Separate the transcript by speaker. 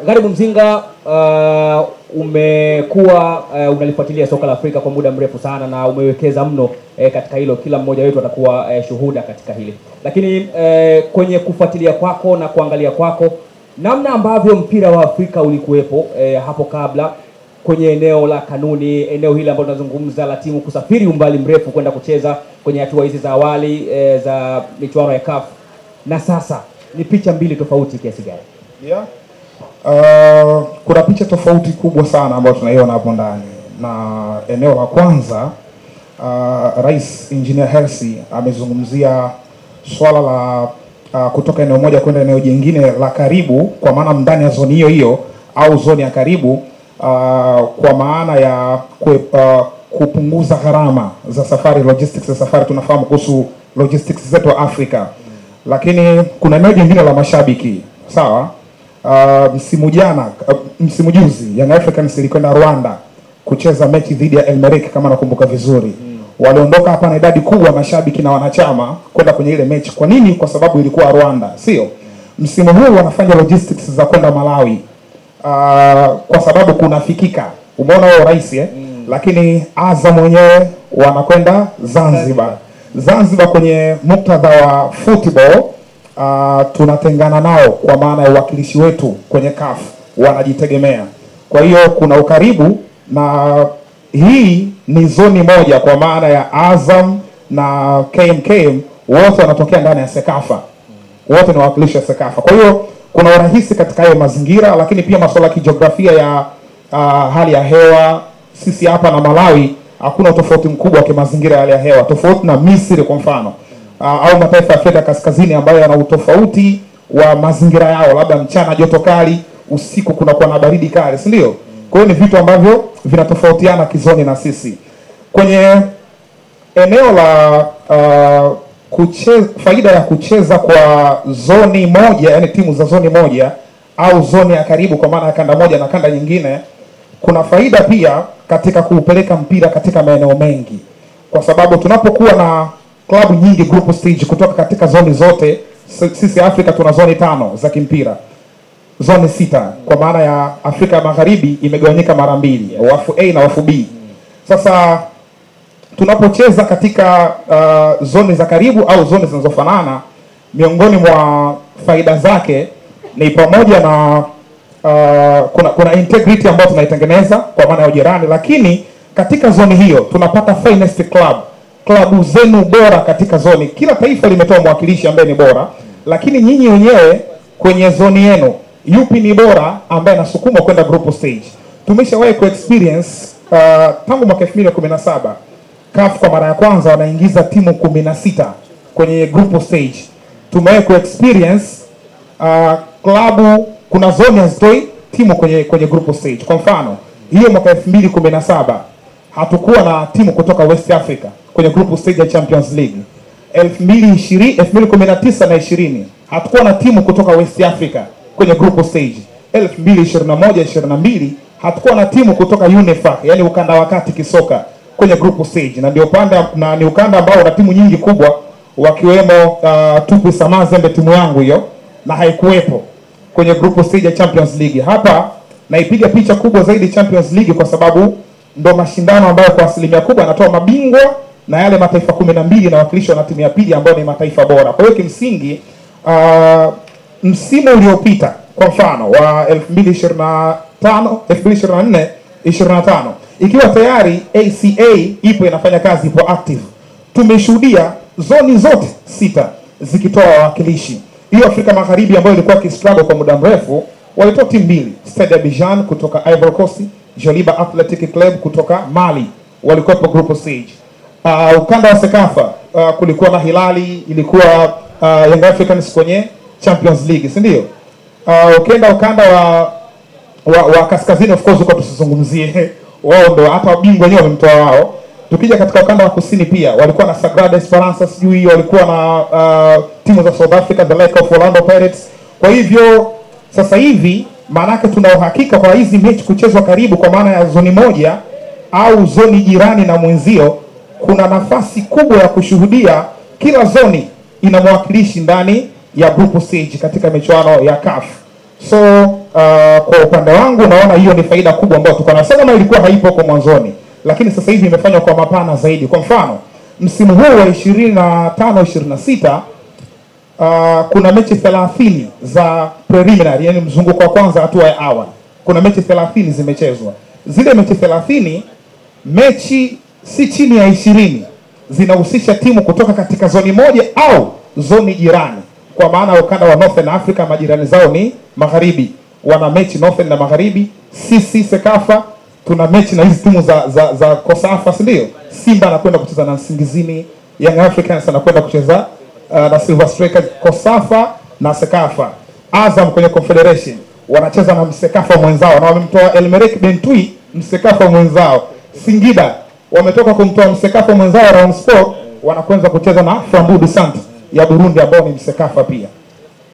Speaker 1: Gharibu Mzinga, umekuwa unalifuatilia soka la Afrika kwa muda mrefu sana na umewekeza mno katika hilo. Kila mmoja wetu atakuwa shuhuda katika hili. Lakini kwenye kufuatilia kwako na kuangalia kwako, namna ambavyo mpira wa Afrika ulikuwepo hapo kabla kwenye eneo la kanuni, eneo hili ambalo tunazungumza la timu kusafiri umbali mrefu kwenda kucheza kwenye hatua hizi za awali za michuano ya CAF, na sasa ni picha mbili tofauti kiasi gani?
Speaker 2: Yeah. Kuna picha tofauti kubwa sana ambayo tunaiona hapo ndani. Na eneo la kwanza, Rais Engineer Hersi amezungumzia swala la kutoka eneo moja kwenda eneo jingine la karibu, kwa maana ndani ya zoni hiyo hiyo au zoni ya karibu, kwa maana ya kupunguza gharama za safari, logistics za safari. Tunafahamu kuhusu logistics zetu wa Afrika. Lakini kuna eneo jingine la mashabiki, sawa? Msimu juzi Young Africans ilikwenda Rwanda kucheza mechi dhidi ya El Merreikh kama nakumbuka vizuri. Waliondoka hapa na idadi kubwa mashabiki na wanachama kwenda kwenye ile mechi. Kwa nini? Kwa sababu ilikuwa Rwanda, sio? Msimu huu wanafanya logistics za kwenda Malawi. Kwa sababu kunafikika. Umeona wao rais Lakini Azam wenyewe wanakwenda Zanzibar. Zanzibar kwenye muktadha wa football tunatengana nao kwa maana ya uwakilishi wetu kwenye CAF, wanajitegemea. Kwa hiyo kuna ukaribu, na hii ni zoni moja kwa maana ya Azam na KMKM wote wanatokea ndani ya Sekafa. Wote ni wawakilishi wa Sekafa. Kwa hiyo kuna urahisi katika hayo mazingira, lakini pia masuala ya kijiografia ya hali ya hewa. Sisi hapa na Malawi hakuna tofauti mkubwa wa mazingira ya hali ya hewa, tofauti na Misri kwa mfano. Au mataifa ya Afrika Kaskazini ambayo yana utofauti wa mazingira yao, labda mchana joto kali, usiku kunakuwa na baridi kali, si ndio? Kwa hiyo ni vitu ambavyo vinatofautiana kizoni na sisi. Kwenye eneo la faida ya kucheza kwa zoni moja, yani timu za zoni moja au zoni ya karibu kwa maana ya kanda moja na kanda nyingine, kuna faida pia katika kuupeleka mpira katika maeneo mengi. Kwa sababu tunapokuwa na klabu nyingi group stage kutoka katika zoni zote, sisi Afrika tuna zoni 5 za kimpira. Zoni 6 kwa maana ya Afrika Magharibi imegawanyika mara mbili, wafu A na wafu B. Sasa tunapocheza katika zoni za karibu au zoni zinazofanana, miongoni mwa faida zake ni pamoja na kuna integrity ambayo tunaitengeneza kwa maana ya ujirani, lakini katika zoni hiyo tunapata finest club, klabu zenu bora katika zoni. Kila taifa limetoa mwakilishi ambaye ni bora, lakini nyinyi wenyewe kwenye zoni yenu yupi ni bora ambaye anasukuma kwenda group stage. Tumeshawahi ku-experience tangu mwaka 2017 CAF kwa mara ya kwanza wanaingiza timu 16 kwenye group stage. Tumewahi ku-experience klabu, kuna zoni hazitoi timu kwenye group stage. Kwa mfano, hiyo mwaka 2017 hatukuwa na timu kutoka West Africa kwenye group stage ya Champions League. 2019 na 20 hatukuwa na timu kutoka West Africa kwenye group stage. 2021-22 hatukuwa na timu kutoka UNIFAC, yani ukanda wa kati kisoka, kwenye group stage. Na ndio ni ukanda ambao una timu nyingi kubwa, wakiwemo Tupi Samazembe, timu yangu hiyo, na haikuwepo kwenye group stage ya Champions League. Hapa naipiga picha kubwa zaidi Champions League kwa sababu ndo mashindano ambayo kwa asilimia kubwa yanatoa mabingwa, na yale mataifa 12 na wakilishwa na timu ya pili ambayo ni mataifa bora. Kwa hiyo kimsingi msimu uliopita kwa mfano wa 2024-25 ikiwa tayari ACA ipo inafanya kazi, ipo active, tumeshuhudia zoni zote 6 zikitoa wawakilishi. Hiyo Afrika Magharibi ambayo ilikuwa kistruggle kwa muda mrefu, walitoa timu 2, Stade Abidjan kutoka Ivory Coast, Joliba Athletic Club kutoka Mali, walikuwa kwa group stage. Ukanda wa Sekafa kulikuwa na Hilali, ilikuwa Young Africans kwenye Champions League, si ndio? Ukienda ukanda wa kaskazini, of course uko tusizungumzie, wao ndio hata bingwa wenyewe wamemtoa wao. Tukija katika ukanda wa kusini pia walikuwa na Sagrada Esperança, sijui walikuwa na timu za South Africa, the like of Orlando Pirates. Kwa hivyo sasa hivi maanake tuna uhakika kwa hizi mechi kuchezwa karibu kwa maana ya zoni moja au zoni jirani na mwenzio, kuna nafasi kubwa ya kushuhudia kila zoni ina mwakilishi ndani ya group stage katika michuano ya CAF. So Kwa upande wangu naona hiyo ni faida kubwa ambayo tuko nayo. Kama ilikuwa haipo kwa mwanzoni, lakini sasa hivi imefanywa kwa mapana zaidi. Kwa mfano, msimu huu wa 25-26 kuna mechi 30 za preliminary, yani mzunguko wa kwanza, hatua ya awali. Kuna mechi 30 zimechezwa. Zile mechi 30, mechi si chini ya 20 zinahusisha timu kutoka katika zoni moja au zoni jirani. Kwa maana ukanda wa Northern Africa majirani zao ni magharibi, wana mechi Northern na magharibi. Sisi Sekafa tuna mechi na hizi timu za Kosafa, si ndio? Simba anakwenda kucheza na Nsingizini, Young Africans anakwenda kucheza na Silver Strikers. Kosafa na Sekafa. Azam kwenye Confederation wanacheza na Msekafa mwenzao, na wamemtoa Elmerek Bentui, Msekafa mwenzao. Singida wametoka kumtoa Msekafa mwenzao Round Sport, wanakwenda kucheza na Flambeau du Centre ya Burundi ambao ni Msekafa pia.